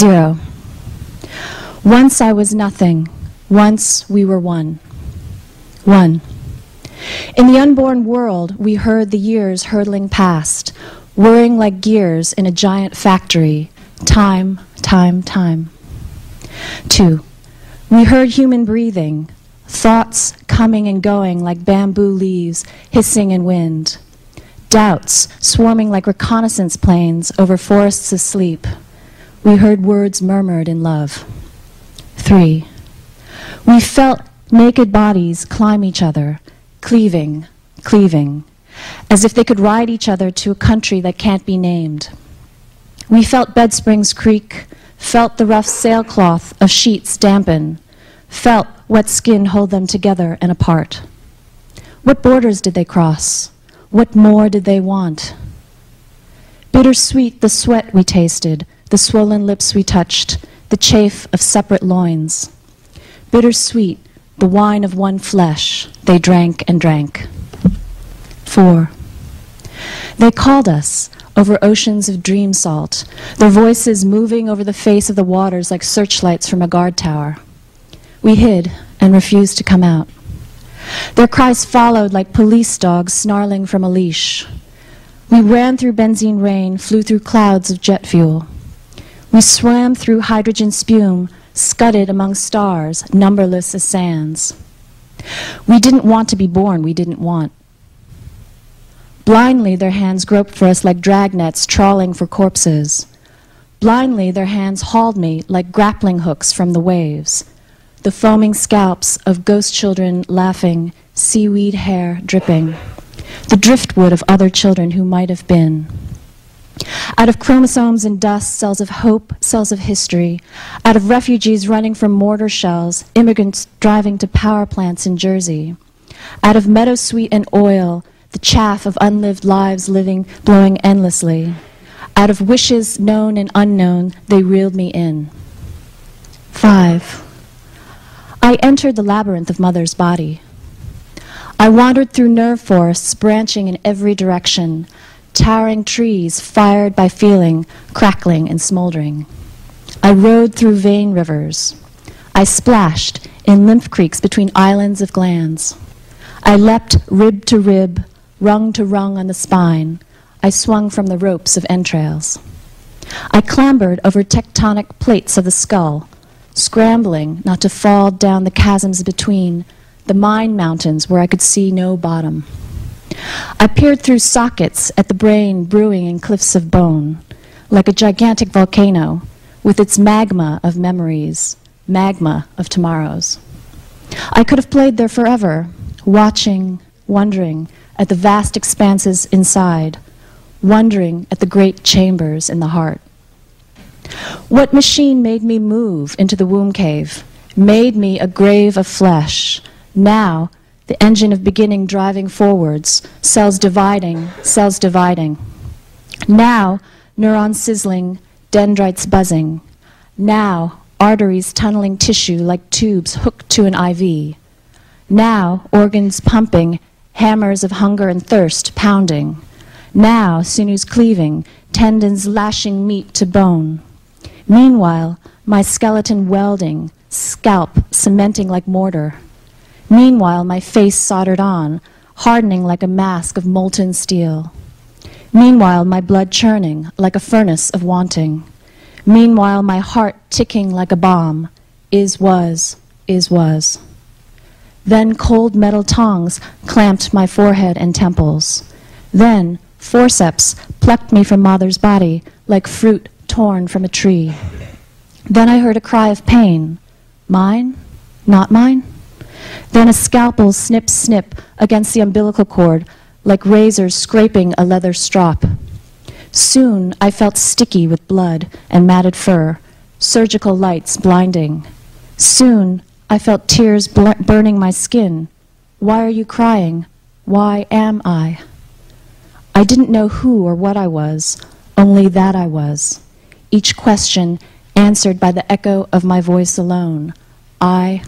0. Once I was nothing, once we were one. 1. In the unborn world, we heard the years hurtling past, whirring like gears in a giant factory. Time, time, time. 2. We heard human breathing, thoughts coming and going like bamboo leaves hissing in wind, doubts swarming like reconnaissance planes over forests asleep. We heard words murmured in love. 3. We felt naked bodies climb each other, cleaving, cleaving, as if they could ride each other to a country that can't be named. We felt bed springs creak, felt the rough sailcloth of sheets dampen, felt wet skin hold them together and apart. What borders did they cross? What more did they want? Bittersweet the sweat we tasted, the swollen lips we touched, the chafe of separate loins. Bittersweet the wine of one flesh, they drank and drank. 4. They called us over oceans of dream salt, their voices moving over the face of the waters like searchlights from a guard tower. We hid and refused to come out. Their cries followed like police dogs snarling from a leash. We ran through benzene rain, flew through clouds of jet fuel. We swam through hydrogen spume, scudded among stars, numberless as sands. We didn't want to be born, we didn't want. Blindly their hands groped for us like dragnets trawling for corpses. Blindly their hands hauled me like grappling hooks from the waves. The foaming scalps of ghost children laughing, seaweed hair dripping. The driftwood of other children who might have been. Out of chromosomes and dust, cells of hope, cells of history. Out of refugees running from mortar shells, immigrants driving to power plants in Jersey. Out of meadowsweet and oil, the chaff of unlived lives living, blowing endlessly. Out of wishes known and unknown, they reeled me in. 5. I entered the labyrinth of mother's body. I wandered through nerve forests branching in every direction, towering trees fired by feeling, crackling and smoldering. I rode through vein rivers. I splashed in lymph creeks between islands of glands. I leapt rib to rib, rung to rung on the spine. I swung from the ropes of entrails. I clambered over tectonic plates of the skull, scrambling not to fall down the chasms between, the mine mountains where I could see no bottom. I peered through sockets at the brain brewing in cliffs of bone, like a gigantic volcano with its magma of memories, magma of tomorrows. I could have played there forever, watching, wondering at the vast expanses inside, wondering at the great chambers in the heart. What machine made me move into the womb cave, made me a grave of flesh? Now, the engine of beginning driving forwards, cells dividing, cells dividing. Now, neurons sizzling, dendrites buzzing. Now, arteries tunneling tissue like tubes hooked to an IV. Now, organs pumping, hammers of hunger and thirst pounding. Now, sinews cleaving, tendons lashing meat to bone. Meanwhile, my skeleton welding, scalp cementing like mortar. Meanwhile, my face soldered on, hardening like a mask of molten steel. Meanwhile, my blood churning like a furnace of wanting. Meanwhile, my heart ticking like a bomb. Is, was, is, was. Then cold metal tongs clamped my forehead and temples. Then forceps plucked me from mother's body like fruit torn from a tree. Then I heard a cry of pain. Mine? Not mine? Then a scalpel snip, snip against the umbilical cord like razors scraping a leather strop. Soon I felt sticky with blood and matted fur, surgical lights blinding. Soon I felt tears burning my skin. Why are you crying? Why am I? I didn't know who or what I was, only that I was. Each question answered by the echo of my voice alone. I.